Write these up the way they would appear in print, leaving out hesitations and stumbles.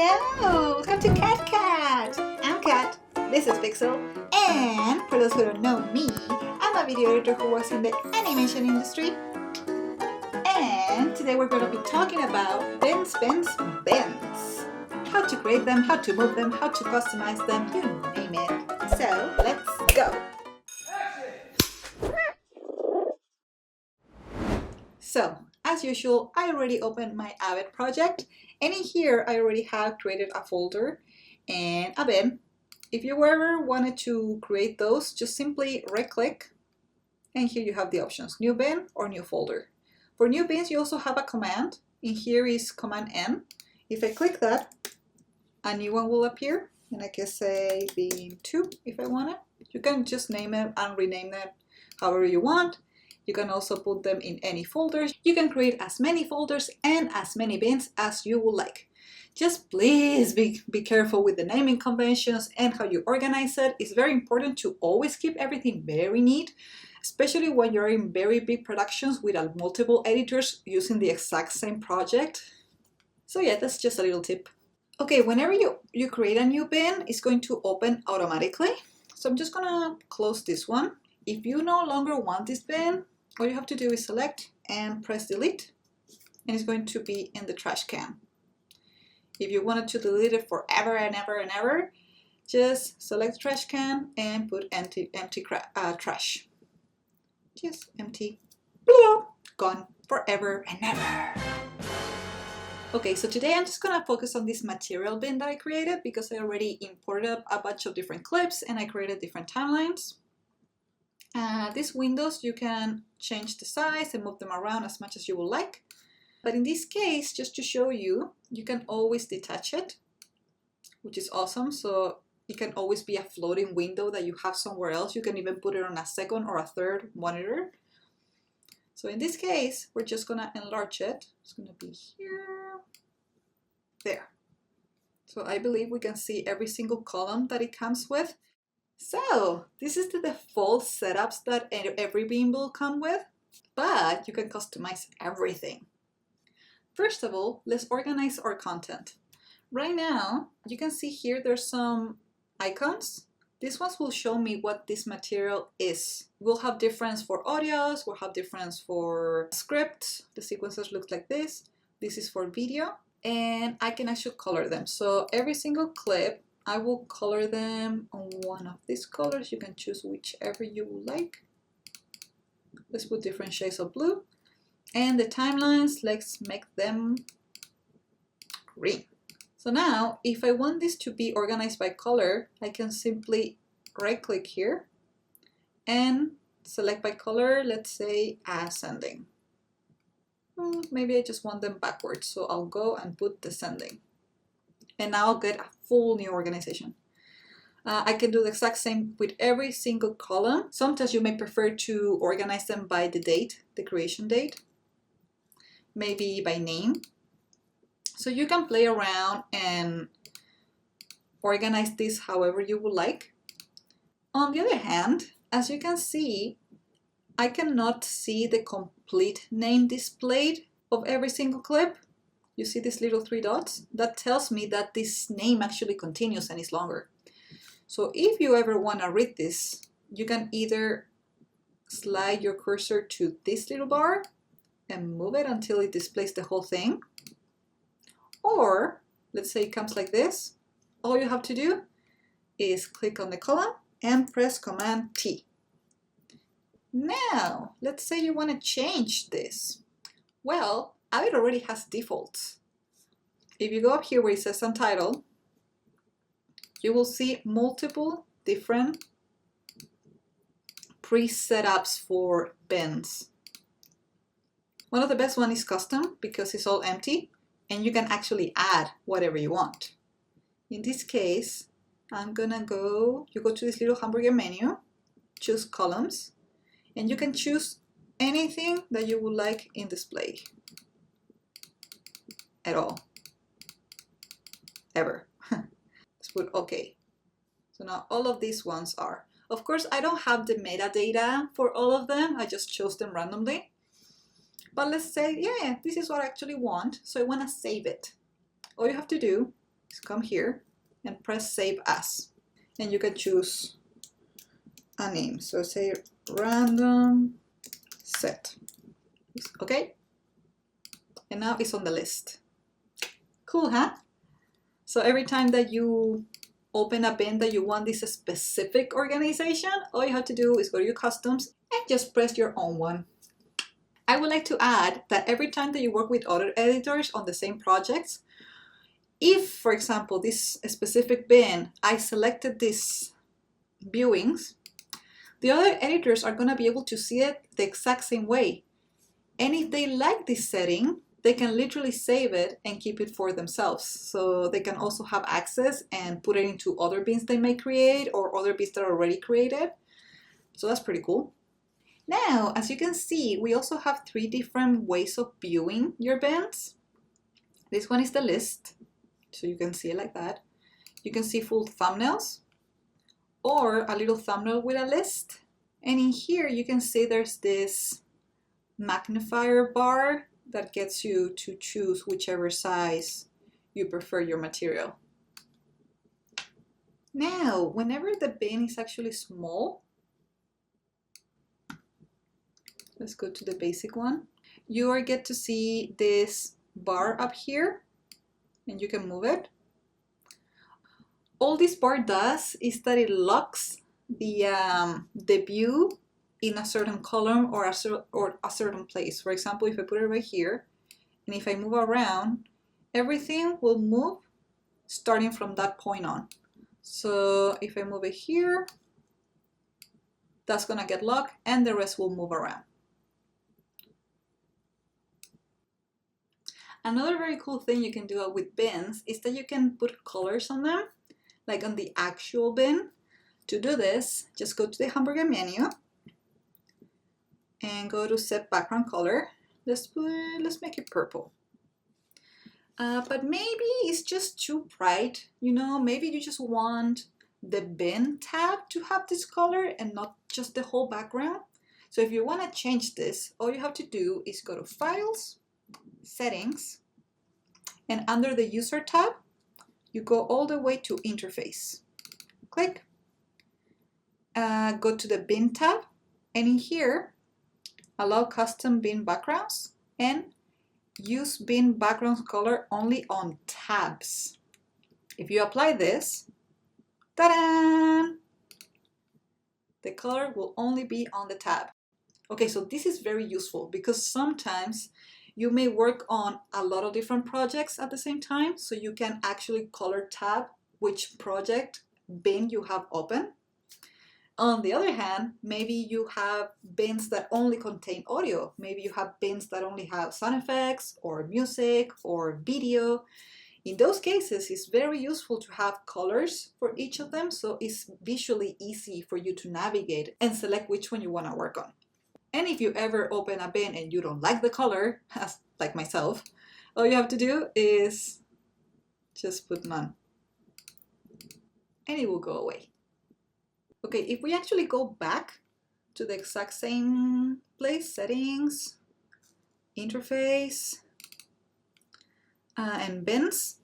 Hello! Welcome to Cat. I'm Cat, this is Pixel, and for those who don't know me, I'm a video editor who works in the animation industry. And today we're going to be talking about bins. How to create them, how to move them, how to customize them, you name it. So, let's go! So, as usual, I already opened my AVID project, and in here I already have created a folder and a bin. If you ever wanted to create those, just simply right-click, and here you have the options, new bin or new folder. For new bins, you also have a command. In here is Command N. If I click that, a new one will appear, and I can say bin 2 if I want it. You can just name it and rename it however you want. You can also put them in any folders. You can create as many folders and as many bins as you would like. Just please be careful with the naming conventions and how you organize it. It's very important to always keep everything very neat, especially when you're in very big productions with multiple editors using the exact same project. So yeah, that's just a little tip. Okay, whenever you create a new bin, it's going to open automatically. So I'm just gonna close this one. If you no longer want this bin, all you have to do is select and press delete, and it's going to be in the trash can. If you wanted to delete it forever and ever and ever, just select trash can and put empty trash. Just empty, gone forever and ever. Okay, so today I'm just gonna focus on this material bin that I created because I already imported a bunch of different clips and I created different timelines. These windows, you can change the size and move them around as much as you would like. But in this case, just to show you, you can always detach it, which is awesome. So it can always be a floating window that you have somewhere else. You can even put it on a second or a third monitor. So in this case, we're just gonna enlarge it. It's gonna be here, there. So I believe we can see every single column that it comes with. So this is the default setups that every bin will come with, but you can customize everything. First of all, let's organize our content. Right now, you can see here there's some icons. These ones will show me what this material is. We'll have difference for audios, we'll have difference for scripts. The sequences look like this. This is for video, and I can actually color them. So every single clip, I will color them on one of these colors. You can choose whichever you would like. Let's put different shades of blue. And the timelines, let's make them green. So now, if I want this to be organized by color, I can simply right-click here and select by color, let's say ascending. Maybe I just want them backwards, so I'll go and put descending. And now I'll get a full new organization. I can do the exact same with every single column. Sometimes you may prefer to organize them by the date, the creation date, maybe by name. So you can play around and organize this however you would like. On the other hand, as you can see, I cannot see the complete name displayed of every single clip. You see these little 3 dots? That tells me that this name actually continues and is longer. So if you ever want to read this, you can either slide your cursor to this little bar and move it until it displays the whole thing. Or, let's say it comes like this. All you have to do is click on the column and press Command T. Now, let's say you want to change this. Well, AVID already has defaults. If you go up here where it says Untitled, you will see multiple different pre-setups for bins. One of the best one is Custom because it's all empty and you can actually add whatever you want. In this case, I'm gonna go, you go to this little hamburger menu, choose Columns, and you can choose anything that you would like in display. At all. Ever. Let's put OK. So now all of these ones are. Of course, I don't have the metadata for all of them. I just chose them randomly. But let's say, yeah, this is what I actually want. So I want to save it. All you have to do is come here and press Save As. And you can choose a name. So say random set. Okay? And now it's on the list. Cool, huh? So every time that you open a bin that you want this specific organization, all you have to do is go to your customs and just press your own one. I would like to add that every time that you work with other editors on the same projects, if, for example, this specific bin, I selected these viewings, the other editors are going to be able to see it the exact same way. And if they like this setting, they can literally save it and keep it for themselves. So they can also have access and put it into other bins they may create or other bins that are already created. So that's pretty cool. Now, as you can see, we also have 3 different ways of viewing your bins. This one is the list, so you can see it like that. You can see full thumbnails or a little thumbnail with a list. And in here, you can see there's this magnifier bar that gets you to choose whichever size you prefer your material. Now, whenever the bin is actually small, let's go to the basic one. You get to see this bar up here and you can move it. All this bar does is that it locks the view in a certain column or a certain place. For example, if I put it right here and if I move around, everything will move starting from that point on. So if I move it here, that's gonna get locked and the rest will move around. Another very cool thing you can do with bins is that you can put colors on them, like on the actual bin. To do this, just go to the hamburger menu and go to set background color. Let's make it purple. But maybe it's just too bright, you know, maybe you just want the bin tab to have this color and not just the whole background. So if you want to change this, all you have to do is go to Files, Settings, and under the User tab, you go all the way to Interface. Click, go to the Bin tab, and in here, allow custom bin backgrounds and use bin background color only on tabs. If you apply this, ta-da! The color will only be on the tab. Okay, so this is very useful because sometimes you may work on a lot of different projects at the same time, so you can actually color tab which project bin you have open. On the other hand, maybe you have bins that only contain audio. Maybe you have bins that only have sound effects or music or video. In those cases, it's very useful to have colors for each of them, so it's visually easy for you to navigate and select which one you want to work on. And if you ever open a bin and you don't like the color, as like myself, all you have to do is just put none. And it will go away. Okay, if we actually go back to the exact same place, Settings, Interface, and Bins,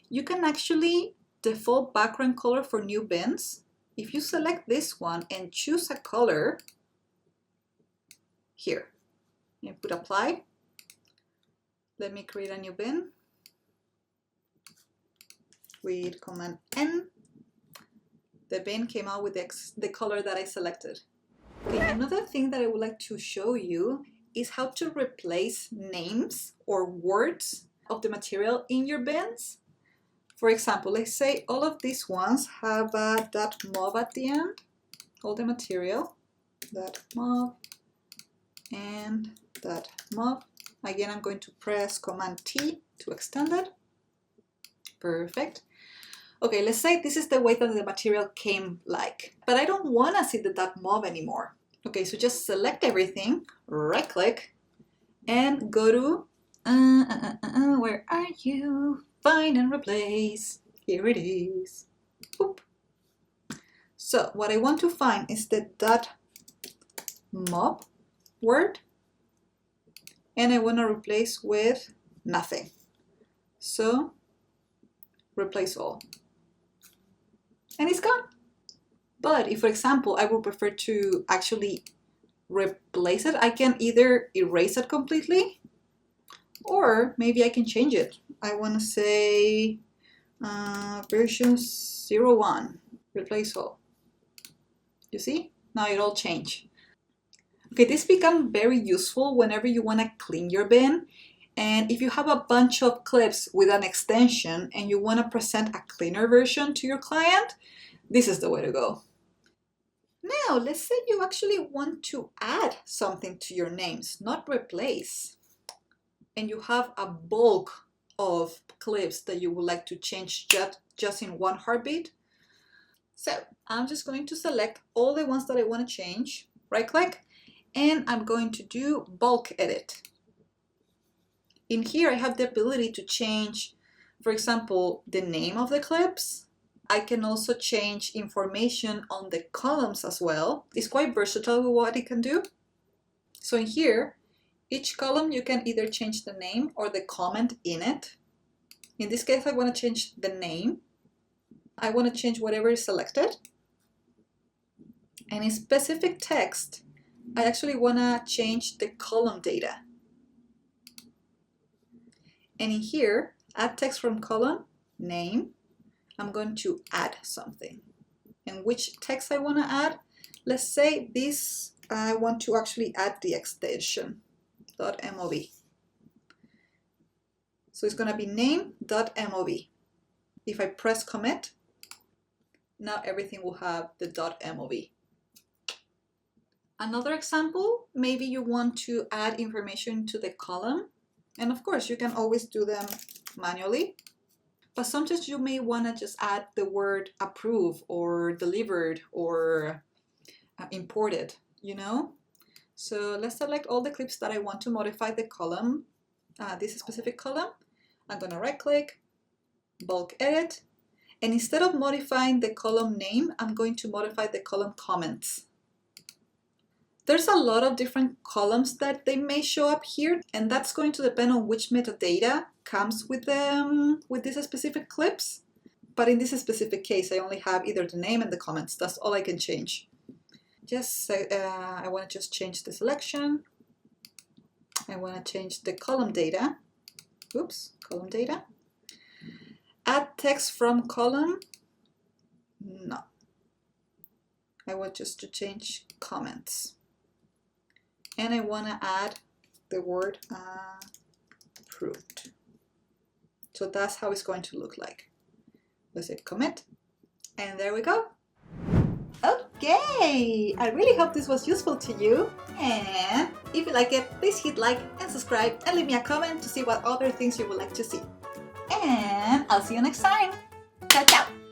you can actually default background color for new bins. If you select this one and choose a color, here, you put Apply. Let me create a new bin with Command N. The bin came out with the color that I selected. Okay, another thing that I would like to show you is how to replace names or words of the material in your bins. For example, let's say all of these ones have a .mov at the end, all the material, .mov and .mov. Again, I'm going to press Command T to extend it. Perfect. Okay, let's say this is the way that the material came like, but I don't want to see the .mov anymore. Okay, so just select everything, right click, and go to, where are you? Find and replace. Here it is. Oop. So what I want to find is the .mov word, and I want to replace with nothing. So replace all. And it's gone. But if, for example, I would prefer to actually replace it, I can either erase it completely, or maybe I can change it. I want to say version 01, replace all. You see? Now it all changed. Okay, this becomes very useful whenever you want to clean your bin. And if you have a bunch of clips with an extension and you want to present a cleaner version to your client, this is the way to go. Now, let's say you actually want to add something to your names, not replace. And you have a bulk of clips that you would like to change just in one heartbeat. So I'm just going to select all the ones that I want to change, right click, and I'm going to do bulk edit. In here, I have the ability to change, for example, the name of the clips. I can also change information on the columns as well. It's quite versatile with what it can do. So in here, each column you can either change the name or the comment in it. In this case, I want to change the name. I want to change whatever is selected. And in specific text, I actually want to change the column data. And in here, add text from column, name, I'm going to add something. And which text I want to add? Let's say this, I want to actually add the extension, .mov. So it's going to be name.mov. If I press commit, now everything will have the .mov. Another example, maybe you want to add information to the column. And of course, you can always do them manually. But sometimes you may want to just add the word approve or delivered or imported, you know? So let's select all the clips that I want to modify the column, this specific column. I'm going to right click, bulk edit. And instead of modifying the column name, I'm going to modify the column comments. There's a lot of different columns that they may show up here, and that's going to depend on which metadata comes with them, with these specific clips. But in this specific case, I only have either the name and the comments. That's all I can change. I want to just change the selection. I want to change the column data. Oops, column data. Add text from column. No. I want just to change comments. And I want to add the word approved. So that's how it's going to look like. Let's hit commit. And there we go. Okay, I really hope this was useful to you. And if you like it, please hit like and subscribe and leave me a comment to see what other things you would like to see. And I'll see you next time. Ciao, ciao.